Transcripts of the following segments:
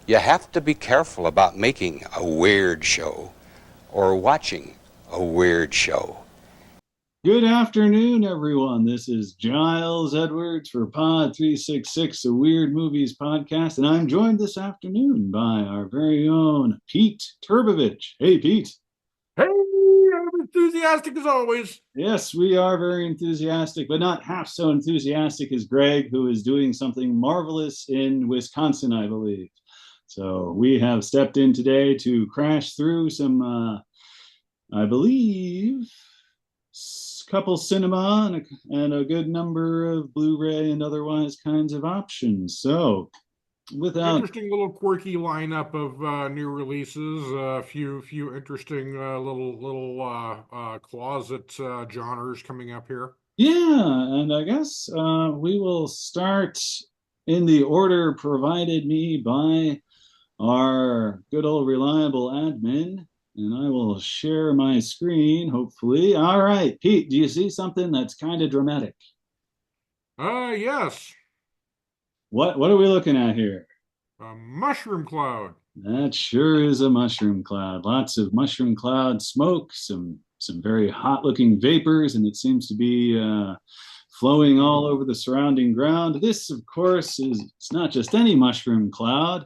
You have to be careful about making a weird show or watching a weird show. Good afternoon, everyone. This is Giles Edwards for Pod 366, a Weird Movies podcast, and I'm joined this afternoon by our very own Pete Turbovich. Hey, Pete. Hey, I'm enthusiastic as always. Yes, we are very enthusiastic, but not half so enthusiastic as Greg, who is doing something marvelous in Wisconsin, I believe. So we have stepped in today to crash through some, I believe, couple cinema and a good number of Blu-ray and otherwise kinds of options. So without interesting little quirky lineup of new releases, a few interesting little closet genres coming up here. Yeah, and I guess we will start in the order provided me by our good old reliable admin, and I will share my screen, hopefully. All right, Pete, do you see something that's kind of dramatic? Yes. What are we looking at here? A mushroom cloud. That sure is a mushroom cloud. Lots of mushroom cloud smoke, some very hot-looking vapors, and it seems to be flowing all over the surrounding ground. This, of course, it's not just any mushroom cloud.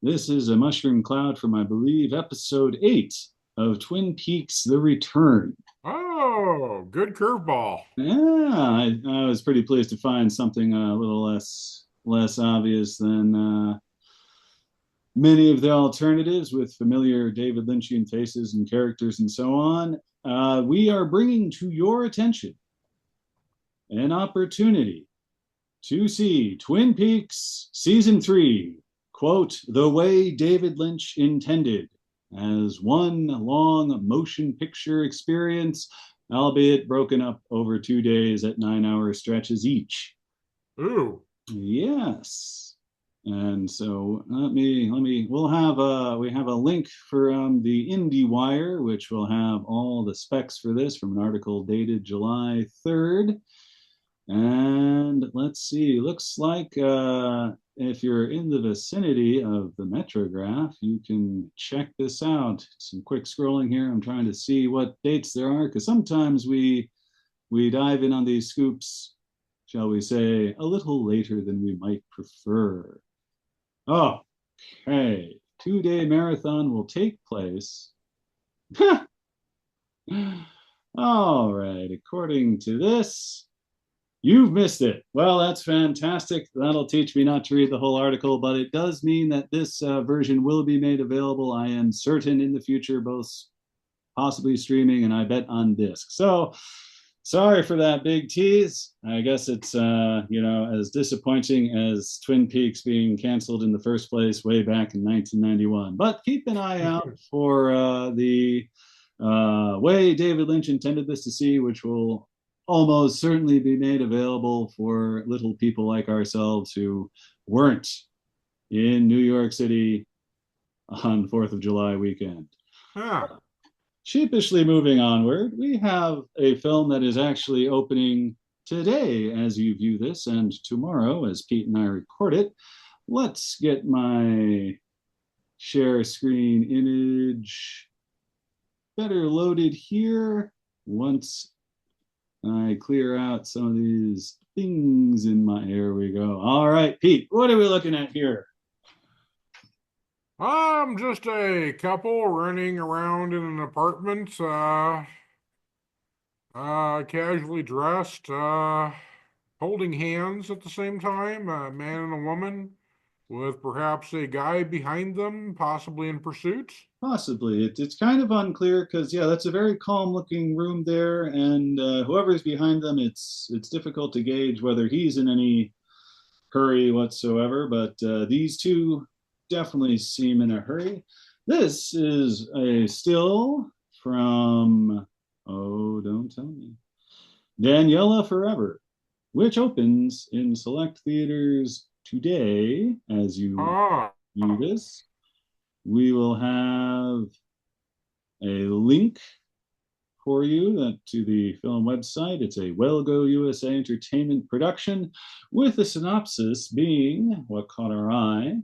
This is a mushroom cloud from, I believe, episode 8 of Twin Peaks: The Return. Oh, good curveball. Yeah, I was pretty pleased to find something a little less obvious than many of the alternatives with familiar David Lynchian faces and characters and so on. We are bringing to your attention an opportunity to see Twin Peaks Season 3, quote, the way David Lynch intended, as one long motion picture experience, albeit broken up over 2 days at 9-hour stretches each. Ooh. Yes. And so we have a link for the IndieWire, which will have all the specs for this from an article dated July 3rd. And let's see, looks like if you're in the vicinity of the Metrograph, you can check this out. Some quick scrolling here. I'm trying to see what dates there are, because sometimes we dive in on these scoops, shall we say, a little later than we might prefer. Okay, 2-day marathon will take place. All right, according to this, you've missed it. Well, that's fantastic. That'll teach me not to read the whole article, but it does mean that this version will be made available, I am certain, in the future, both possibly streaming and I bet on disc. So sorry for that big tease. I guess it's, as disappointing as Twin Peaks being canceled in the first place way back in 1991. But keep an eye out for the way David Lynch intended this to see, which will almost certainly be made available for little people like ourselves who weren't in New York City on 4th of July weekend. Huh. Sheepishly moving onward, we have a film that is actually opening today as you view this, and tomorrow as Pete and I record it. Let's get my share screen image better loaded here once I clear out some of these things in my, here we go. All right, Pete, what are we looking at here? Just a couple running around in an apartment, casually dressed, holding hands at the same time, a man and a woman, with perhaps a guy behind them, possibly in pursuit. Possibly. It's kind of unclear because, yeah, that's a very calm looking room there, and whoever's behind them, it's difficult to gauge whether he's in any hurry whatsoever, but these two definitely seem in a hurry. This is a still from, oh, don't tell me, Daniela Forever, which opens in select theaters today as you view this. We will have a link for you to the film website. It's a Wellgo USA Entertainment production with a synopsis being what caught our eye.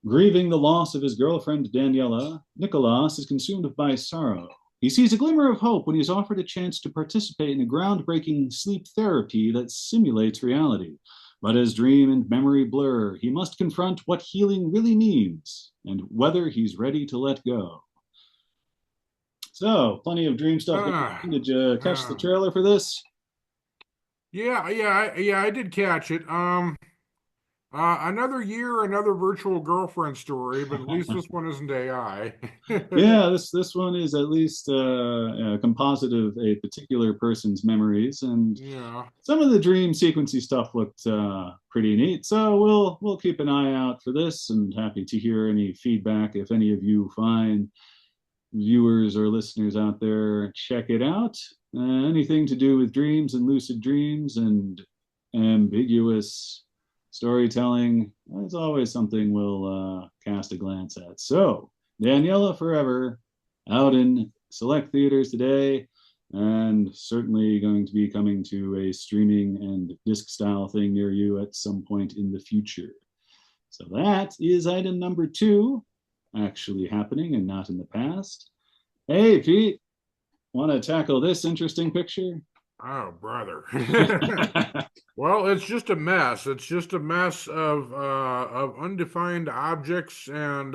Grieving the loss of his girlfriend Daniela, Nicholas is consumed by sorrow. He sees a glimmer of hope when he is offered a chance to participate in a groundbreaking sleep therapy that simulates reality. But as dream and memory blur, he must confront what healing really means and whether he's ready to let go. So, plenty of dream stuff going Ah, on. Did you catch the ah. trailer for this? Yeah, I did catch it. Another year, another virtual girlfriend story, but at least this one isn't AI. Yeah, this one is at least a composite of a particular person's memories, and Yeah. some of the dream sequency stuff looked pretty neat. So we'll keep an eye out for this, and happy to hear any feedback if any of you find viewers or listeners out there check it out. Anything to do with dreams and lucid dreams and ambiguous storytelling is always something we'll cast a glance at. So, Daniela Forever out in select theaters today, and certainly going to be coming to a streaming and disc style thing near you at some point in the future. So, that is item number 2, actually happening and not in the past. Hey, Pete, want to tackle this interesting picture? Oh, brother. Well, it's just a mess. It's just a mess of undefined objects and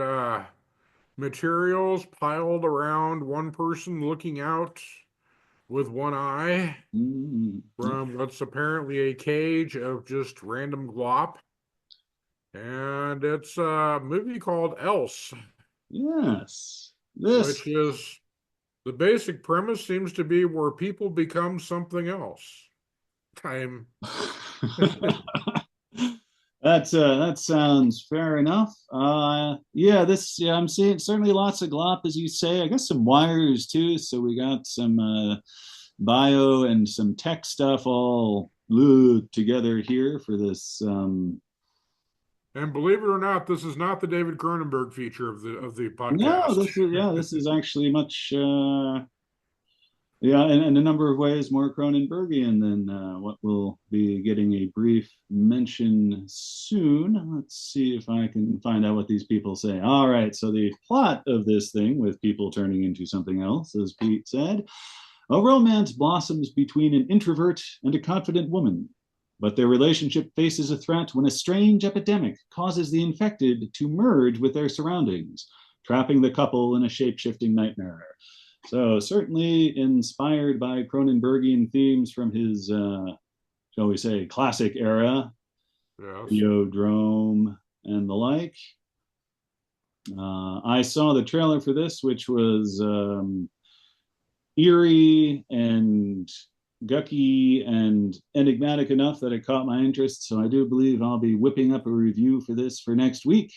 materials piled around one person looking out with one eye Mm, from what's apparently a cage of just random glop. And it's a movie called Else, yes, this. which is the basic premise seems to be where people become something else. I'm That sounds fair enough. Yeah, this yeah, I'm seeing certainly lots of glop as you say. I guess some wires too. So we got some bio and some tech stuff all together here for this. And believe it or not, this is not the David Cronenberg feature of the No, podcast. this is actually much yeah, in a number of ways more Cronenbergian than what we'll be getting a brief mention soon. Let's see if I can find out what these people say. All right, so the plot of this thing with people turning into something else, as Pete said, a romance blossoms between an introvert and a confident woman. But their relationship faces a threat when a strange epidemic causes the infected to merge with their surroundings, trapping the couple in a shape-shifting nightmare. So certainly inspired by Cronenbergian themes from his, shall we say, classic era, Yes. Videodrome and the like. I saw the trailer for this, which was eerie and gucky and enigmatic enough that it caught my interest. So I do believe I'll be whipping up a review for this for next week.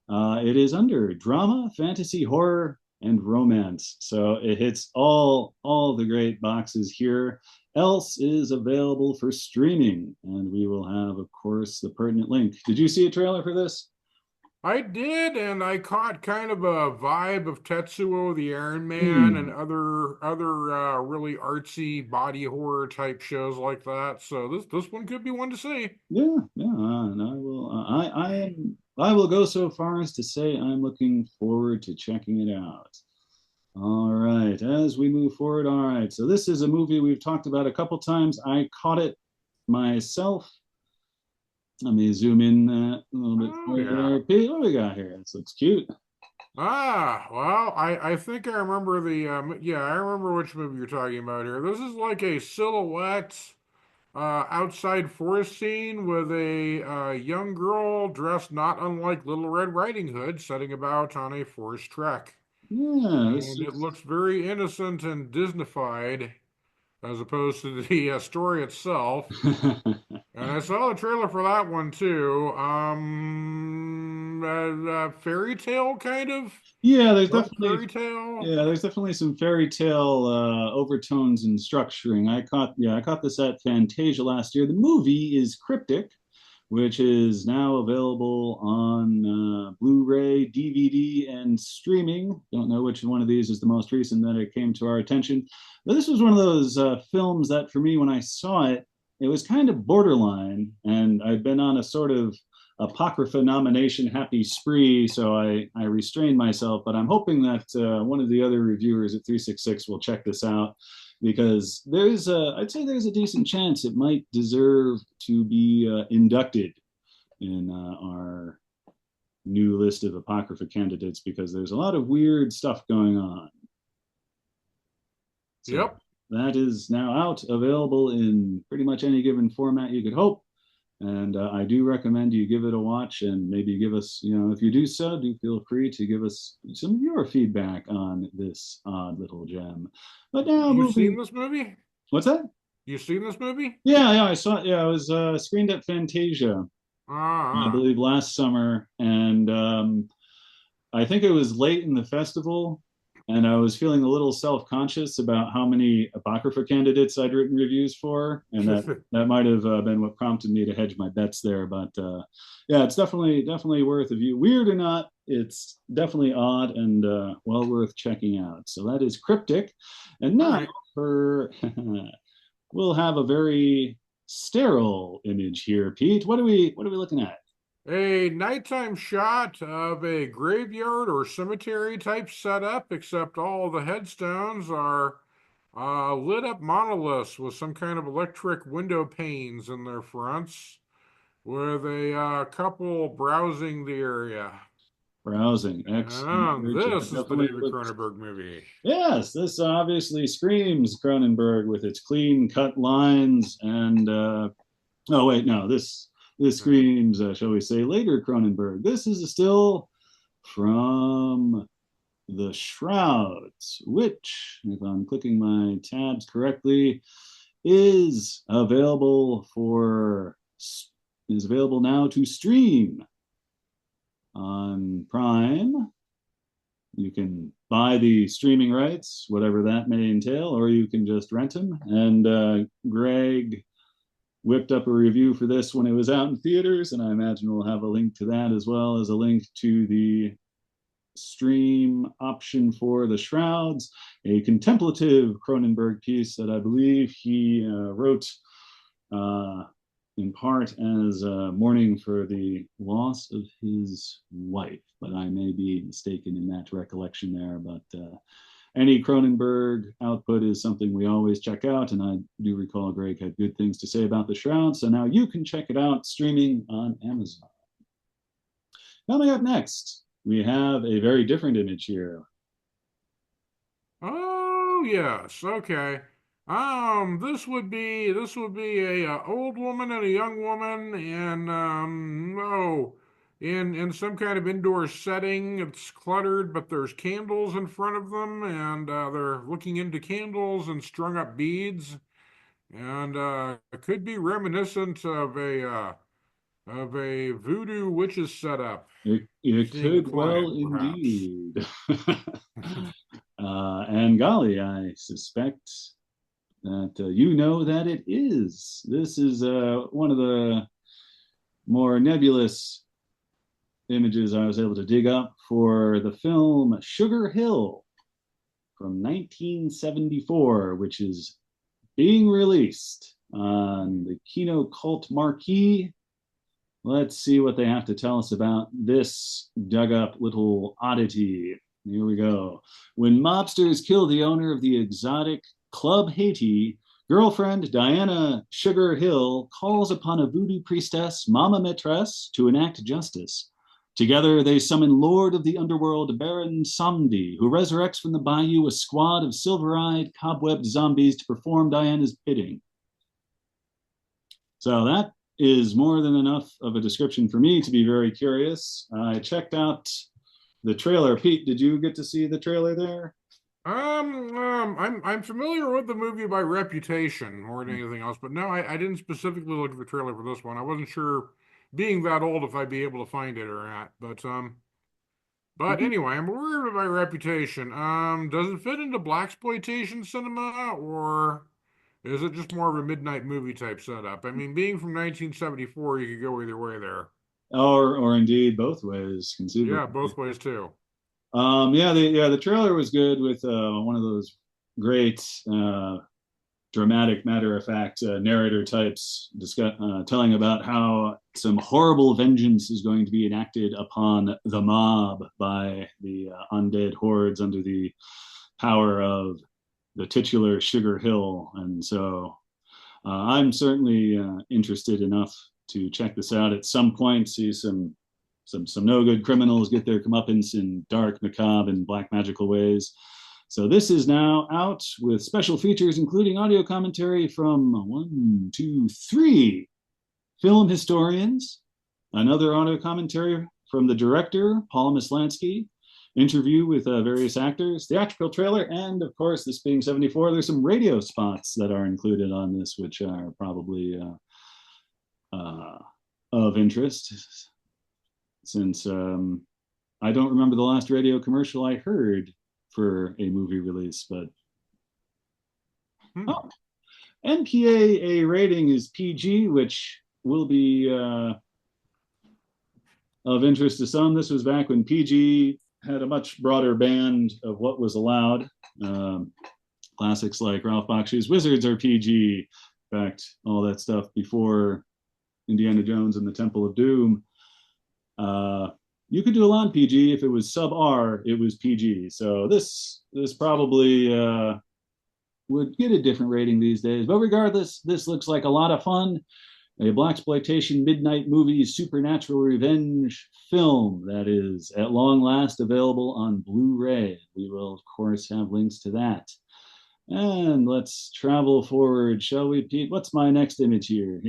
It is under drama, fantasy, horror, and romance. So it hits all the great boxes here. Else is available for streaming, and we will have, of course, the pertinent link. Did you see a trailer for this? I did, and I caught kind of a vibe of Tetsuo the Iron Man and Hmm. other really artsy body horror type shows like that. So this one could be one to see. Yeah, and I will go so far as to say I'm looking forward to checking it out. All right, as we move forward, all right. So this is a movie we've talked about a couple times. I caught it myself. Let me zoom in a little bit Oh yeah. further. Pete, what do we got here? This looks cute. Well, I think I remember yeah, I remember which movie you're talking about here. This is like a silhouette outside forest scene with a young girl dressed not unlike Little Red Riding Hood setting about on a forest trek. Yeah, this And it is. looks very innocent and Disneyfied as opposed to the story itself. And I saw the trailer for that one too. Fairy tale kind of Yeah, there's dark definitely fairy tale. yeah, there's definitely some fairy tale overtones and structuring. I caught this at Fantasia last year. The movie is Kryptic, which is now available on Blu-ray, DVD, and streaming. Don't know which one of these is the most recent that it came to our attention. But this was one of those films that, for me, when I saw it, it was kind of borderline, and I'd been on a sort of Apocrypha nomination happy spree, so I restrained myself. But I'm hoping that one of the other reviewers at 366 will check this out, because I'd say there's a decent chance it might deserve to be inducted in our new list of Apocrypha candidates, because there's a lot of weird stuff going on. So Yep. that is now out, available in pretty much any given format you could hope. And I do recommend you give it a watch, and maybe give us, if you do so, do feel free to give us some of your feedback on this odd little gem. But now, You've seen this movie? What's that? You've seen this movie? Yeah, I saw it. Yeah, it was screened at Fantasia, I Ah. believe, last summer. And I think it was late in the festival, and I was feeling a little self-conscious about how many Apocrypha candidates I'd written reviews for, and that might have been what prompted me to hedge my bets there. But yeah, it's definitely worth a view. Weird or not, it's definitely odd and well worth checking out. So that is Kryptic, and now Right. for we'll have a very sterile image here, Pete. What are we looking at? A nighttime shot of a graveyard or cemetery type setup, except all the headstones are lit up monoliths with some kind of electric window panes in their fronts, with a couple browsing the area. Browsing. Excellent. And this is the David Cronenberg movie. Yes, this obviously screams Cronenberg with its clean cut lines and oh wait, no, this screams, shall we say, later Cronenberg. This is a still from the Shrouds, which, if I'm clicking my tabs correctly, is available now to stream on Prime. You can buy the streaming rights, whatever that may entail, or you can just rent them. And Greg whipped up a review for this when it was out in theaters, and I imagine we'll have a link to that, as well as a link to the stream option for the Shrouds, a contemplative Cronenberg piece that I believe he wrote in part as mourning for the loss of his wife, but I may be mistaken in that recollection there. But any Cronenberg output is something we always check out, and I do recall Greg had good things to say about the Shroud, so now you can check it out streaming on Amazon. Coming up next, we have a very different image here. Oh yes, okay. This would be a old woman and a young woman, and in some kind of indoor setting. It's cluttered, but there's candles in front of them, and they're looking into candles and strung up beads, and it could be reminiscent of a voodoo witches setup. It Seeing a could well client, perhaps. indeed. And golly, I suspect that you know that it is. This is one of the more nebulous images I was able to dig up for the film Sugar Hill from 1974, which is being released on the Kino Cult Marquee. Let's see what they have to tell us about this dug up little oddity. Here we go. When mobsters kill the owner of the exotic Club Haiti, girlfriend Diana Sugar Hill calls upon a voodoo priestess, Mama Maîtresse, to enact justice. Together, they summon Lord of the Underworld, Baron Samedi, who resurrects from the bayou a squad of silver-eyed, cobwebbed zombies to perform Diana's bidding. So that is more than enough of a description for me to be very curious. I checked out the trailer. Pete, did you get to see the trailer there? I'm familiar with the movie by reputation more than anything else, but no, I didn't specifically look at the trailer for this one. I wasn't sure, being that old, if I'd be able to find it or not. But anyway, I'm aware of it by reputation. Does it fit into blaxploitation cinema, or is it just more of a midnight movie type setup? I mean, being from 1974, you could go either way there. Or indeed both ways, conceivably. Yeah, both ways too. Yeah, the trailer was good with one of those great dramatic, matter-of-fact narrator types telling about how some horrible vengeance is going to be enacted upon the mob by the undead hordes under the power of the titular Sugar Hill. And so I'm certainly interested enough to check this out at some point, see some no good criminals get their comeuppance in dark, macabre, and black magical ways. So this is now out with special features, including audio commentary from 1, 2, 3 film historians, another audio commentary from the director, Paul Maslansky, interview with various actors, theatrical trailer, and of course, this being 74, there's some radio spots that are included on this, which are probably of interest, since I don't remember the last radio commercial I heard for a movie release, but oh, MPAA rating is PG, which will be of interest to some. This was back when PG had a much broader band of what was allowed. Classics like Ralph Bakshi's Wizards are PG. In fact, all that stuff before Indiana Jones and the Temple of Doom. You could do a lot in PG. If it was sub R, it was PG. So this probably would get a different rating these days. But regardless, this looks like a lot of fun. A blaxploitation midnight movie supernatural revenge film that is at long last available on Blu-ray. We will, of course, have links to that. And let's travel forward, shall we, Pete? What's my next image here?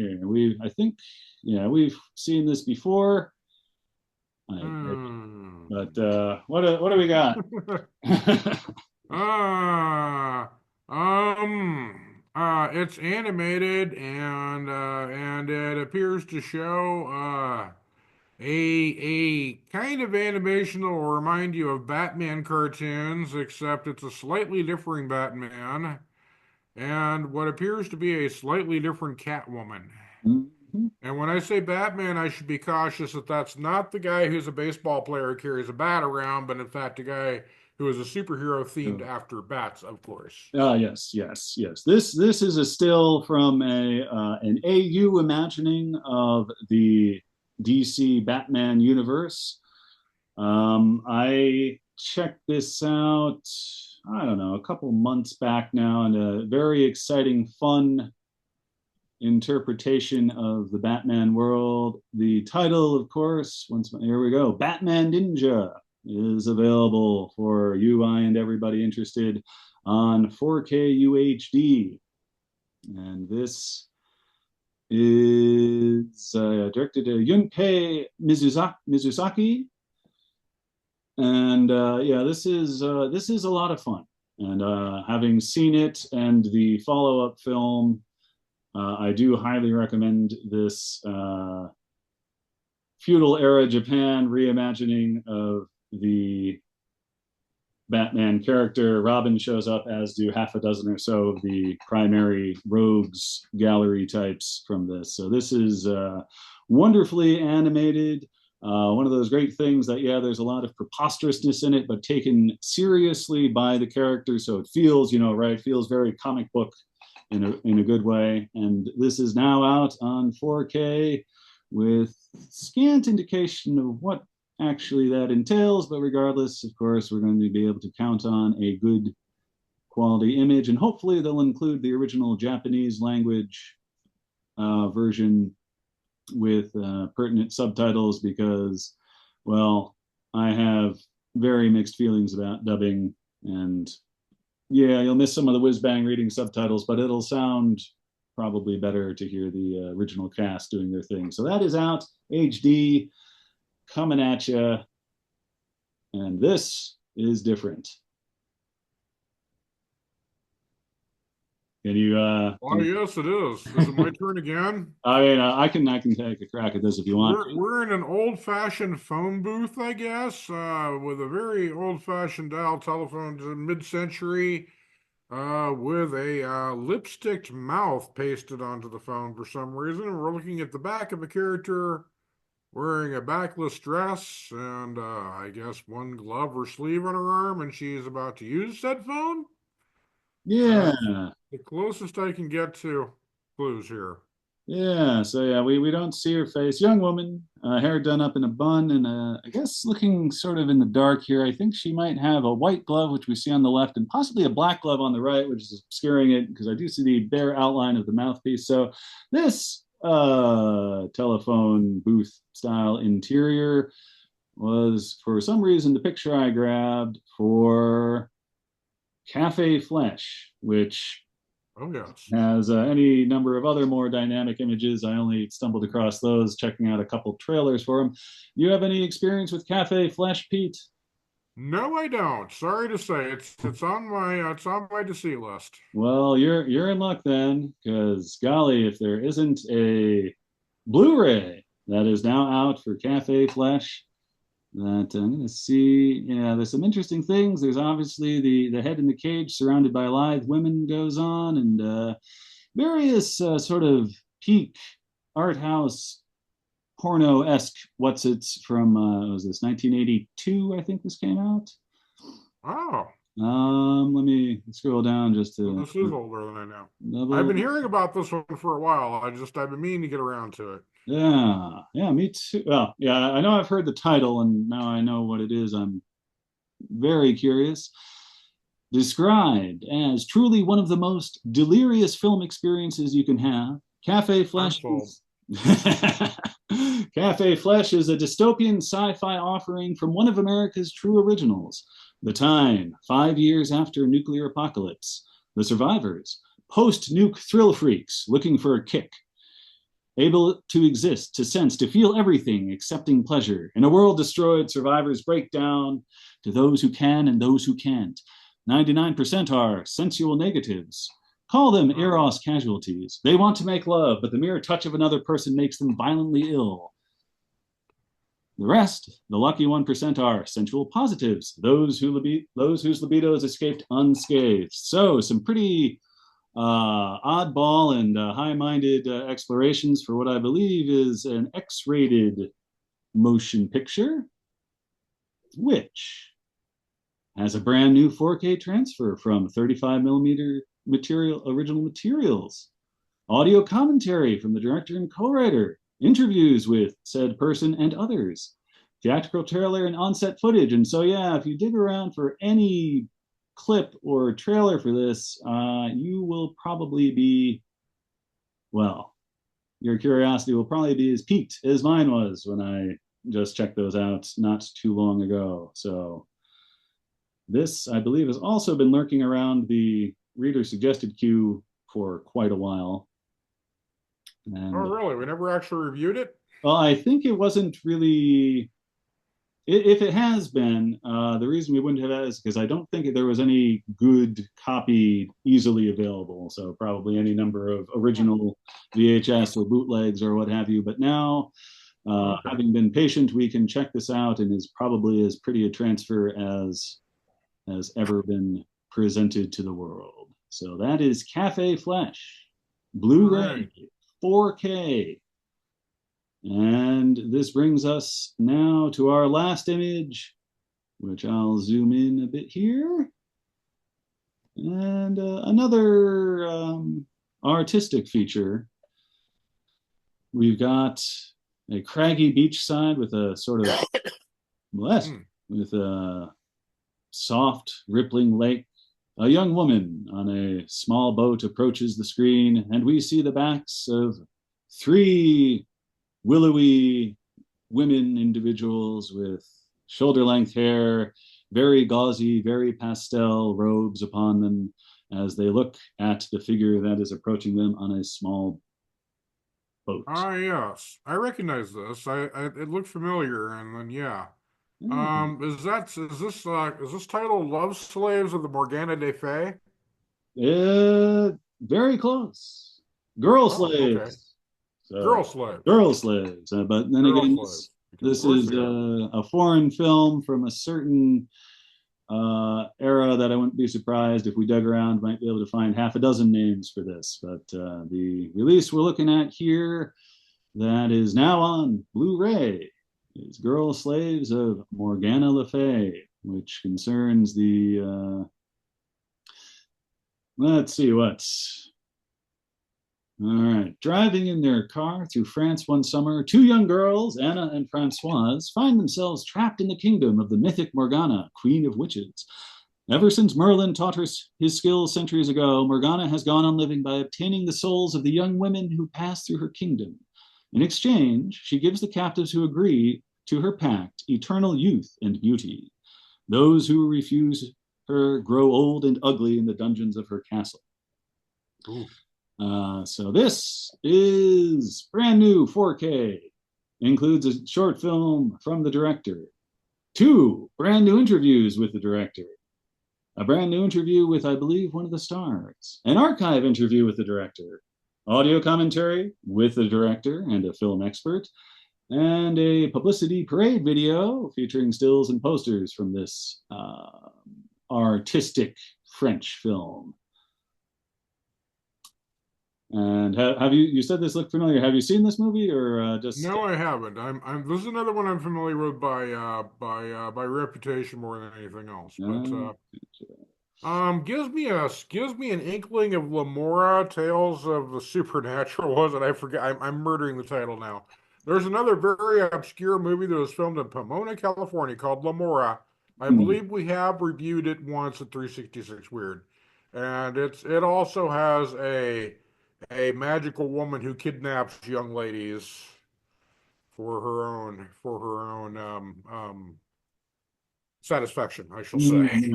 I think, we've seen this before. But what do we got? It's animated and it appears to show a kind of animation that will remind you of Batman cartoons, except it's a slightly differing Batman and what appears to be a slightly different Catwoman. Mm-hmm. And when I say Batman, I should be cautious that that's not the guy who's a baseball player who carries a bat around, but in fact a guy who is a superhero themed after bats, of course. Yes. This is a still from an AU imagining of the DC Batman universe. I checked this out, I don't know, a couple months back now, and a very exciting, fun interpretation of the Batman world. The title, of course, here we go, Batman Ninja, is available for you, I, and everybody interested on 4K UHD. And this is directed by Junpei Mizusaki. And this is a lot of fun. And having seen it and the follow-up film, I do highly recommend this feudal era Japan reimagining of the Batman character. Robin shows up, as do half a dozen or so of the primary rogues gallery types from this. So this is wonderfully animated. One of those great things that, there's a lot of preposterousness in it, but taken seriously by the character. So it feels, feels very comic book in a good way. And this is now out on 4K with scant indication of what actually that entails. But regardless, of course, we're going to be able to count on a good quality image. And hopefully they'll include the original Japanese language version with pertinent subtitles, because, well, I have very mixed feelings about dubbing. And you'll miss some of the whiz-bang reading subtitles, but it'll sound probably better to hear the original cast doing their thing. So that is out, HD, coming at you, and this is different. Can you? Yes, it is. Is it my turn again? I mean, I can take a crack at this if you want. We're in an old-fashioned phone booth, I guess, with a very old-fashioned dial telephone, mid-century, with a lipsticked mouth pasted onto the phone for some reason. We're looking at the back of a character wearing a backless dress and I guess one glove or sleeve on her arm, and she's about to use said phone. Yeah, The closest I can get to clues here. yeah. So yeah, we don't see her face. Young woman, hair done up in a bun, and I guess looking sort of in the dark here. I think she might have a white glove, which we see on the left, and possibly a black glove on the right, which is obscuring it because I do see the bare outline of the mouthpiece. So this telephone booth style interior was, for some reason, the picture I grabbed for Cafe Flesh, which Oh, yes. has any number of other more dynamic images. I only stumbled across those checking out a couple trailers for them. You have any experience with Cafe Flesh, Pete? No, I don't. Sorry to say, it's on my to see list. Well, you're in luck then, because golly, if there isn't a Blu-ray that is now out for Cafe Flesh, that I'm going to see. Yeah, there's some interesting things. There's obviously the head in the cage surrounded by lithe women goes on, and various sort of peak art house porno-esque what's it's from was this 1982, I think this came out. Oh, Let me scroll down just well, to this is older than I know. I've double. been hearing about this one for a while. I've been meaning to get around to it. Yeah, yeah, me too. Well, yeah, I know I've heard the title and now I know what it is. I'm very curious. Described as truly one of the most delirious film experiences you can have, Cafe I'm Flesh sold. is Cafe Flesh is a dystopian sci-fi offering from one of America's true originals. The time, 5 years after nuclear apocalypse. The survivors, post-nuke thrill freaks looking for a kick. Able to exist, to sense, to feel everything, accepting pleasure. In a world destroyed, survivors break down to those who can and those who can't. 99% are sensual negatives. Call them Eros casualties. They want to make love, but the mere touch of another person makes them violently ill. The rest, the lucky 1%, are sensual positives, those whose libidos escaped unscathed. So, some pretty oddball and high-minded explorations for what I believe is an X-rated motion picture, which has a brand new 4K transfer from 35 millimeter original materials, audio commentary from the director and co-writer, interviews with said person and others, theatrical trailer and on-set footage. And so, yeah, if you dig around for any clip or trailer for this, you will probably be, well, your curiosity will probably be as piqued as mine was when I just checked those out not too long ago. So this, I believe, has also been lurking around the reader suggested queue for quite a while. Oh, And really? We never actually reviewed it? well, I think it wasn't really. If it has been, the reason we wouldn't have that is because I don't think there was any good copy easily available. So probably any number of original VHS or bootlegs or what have you. But now, Okay. having been patient, we can check this out, and is probably as pretty a transfer as has ever been presented to the world. So that is Cafe Flesh, All Blu-ray, right. 4K. And this brings us now to our last image, which I'll zoom in a bit here. And another artistic feature. We've got a craggy beachside with a sort of with a soft, rippling lake. A young woman on a small boat approaches the screen, and we see the backs of three willowy women individuals with shoulder length hair, very gauzy, very pastel robes upon them as they look at the figure that is approaching them on a small boat. Ah, yes. I recognize this. It looked familiar, and then yeah. Is this titled Love Slaves of the Morgana de Fey? Very close. Girl Oh, okay. slaves. So, Girl slaves. girl slaves. But then Girl again, slaves. Of this course is they are. a foreign film from a certain era that I wouldn't be surprised if we dug around, might be able to find half a dozen names for this. But the release we're looking at here that is now on Blu-ray is Girl Slaves of Morgana Le Fay, which concerns the Let's see what's. All right. Driving in their car through France one summer, two young girls, Anna and Francoise, find themselves trapped in the kingdom of the mythic Morgana, queen of witches. Ever since Merlin taught her his skills centuries ago, Morgana has gone on living by obtaining the souls of the young women who pass through her kingdom. In exchange, she gives the captives who agree to her pact eternal youth and beauty. Those who refuse her grow old and ugly in the dungeons of her castle. Ooh. So this is brand new 4K. Includes a short film from the director, two brand new interviews with the director, a brand new interview with, I believe, one of the stars, an archive interview with the director, audio commentary with the director and a film expert, and a publicity parade video featuring stills and posters from this artistic French film. And have you said this looked familiar? Have you seen this movie or just? No, I haven't. This is another one I'm familiar with by reputation more than anything else. But gives me an inkling of Lamora Tales of the Supernatural. Was it? I forget. I'm murdering the title now. There's another very obscure movie that was filmed in Pomona, California called Lamora. I believe we have reviewed it once at 366 Weird, and it also has a magical woman who kidnaps young ladies for her own satisfaction, I shall say.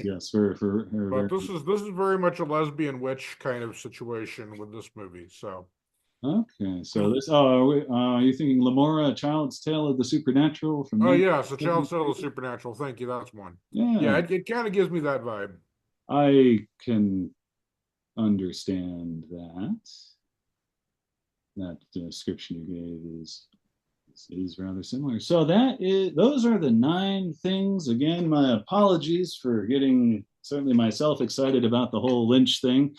Yes, for her. But this is very much a lesbian witch kind of situation with this movie. So Okay, so this. Oh, are you thinking Lamora, A Child's Tale of the Supernatural from? oh yeah, so Child Soul of Supernatural. Thank you. That's one. Yeah, it kind of gives me that vibe. I can understand that. That description you gave is rather similar. So those are the 9 things. Again, my apologies for getting certainly myself excited about the whole Lynch thing.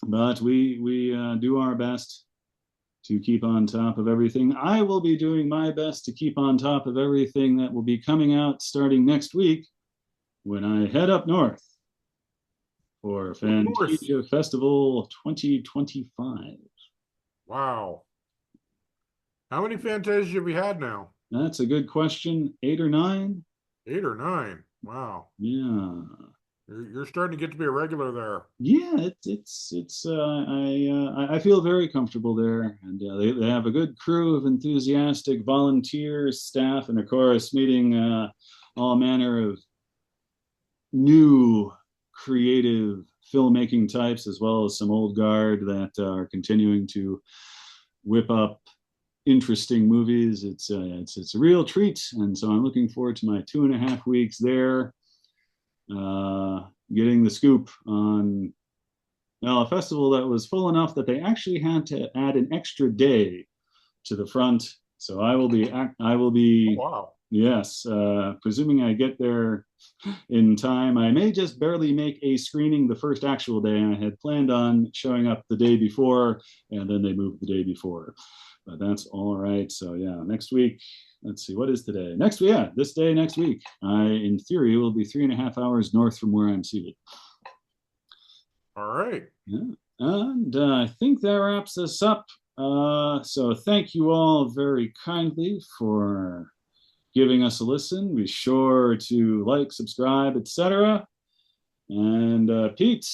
But we do our best to keep on top of everything. I will be doing my best to keep on top of everything that will be coming out starting next week when I head up north for Fantasia Festival 2025. Wow. How many Fantasias have we had now? That's a good question. 8 or 9? 8 or 9. Wow. Yeah. You're starting to get to be a regular there. Yeah, I feel very comfortable there, and they have a good crew of enthusiastic volunteers, staff, and of course, meeting all manner of new creative filmmaking types, as well as some old guard that are continuing to whip up interesting movies. It's a real treat, and so I'm looking forward to my 2.5 weeks there. Getting the scoop on a festival that was full enough that they actually had to add an extra day to the front. So I will be Oh, wow. Yes, presuming I get there in time. I may just barely make a screening the first actual day. I had planned on showing up the day before, and then they moved the day before. But that's all right. So yeah, next week. Let's see, what is today? This day next week. In theory, will be 3.5 hours north from where I'm seated. All right. Yeah, and I think that wraps us up. So thank you all very kindly for giving us a listen. Be sure to like, subscribe, etc. And Pete,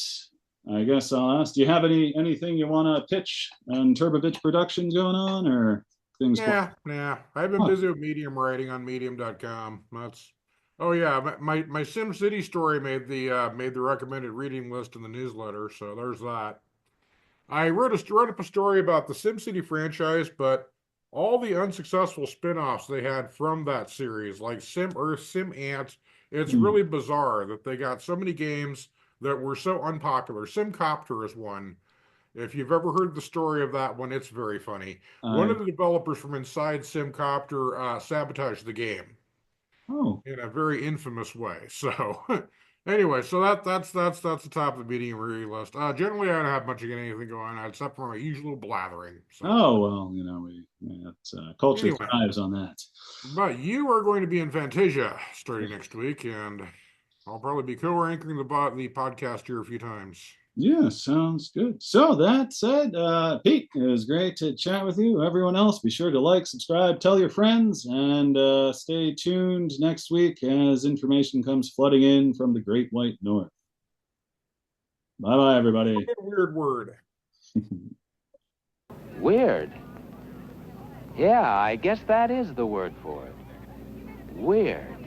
I guess I'll ask, do you have anything you want to pitch on Turbovich Productions going on, or things? Nah. I've been busy with Medium writing on Medium.com. Oh yeah, my SimCity story made the recommended reading list in the newsletter, so there's that. I wrote up a story about the SimCity franchise, but all the unsuccessful spin-offs they had from that series, like Sim Earth, Sim Ant, it's really bizarre that they got so many games that were so unpopular. SimCopter is one. If you've ever heard the story of that one, it's very funny. One of the developers from inside SimCopter sabotaged the game in a very infamous way. So anyway, so that's the top of the Medium review list. Generally, I don't have much of anything going on except for my usual blathering. So. Oh well, it's culture thrives on that. But you are going to be in Fantasia starting next week, and I'll probably be co-anchoring the podcast here a few times. Yeah, sounds good. So that said, Pete, it was great to chat with you. Everyone else, be sure to like, subscribe, tell your friends, and stay tuned next week as information comes flooding in from the Great White North. Bye-bye, everybody. Weird word. Weird? Yeah, I guess that is the word for it. Weird.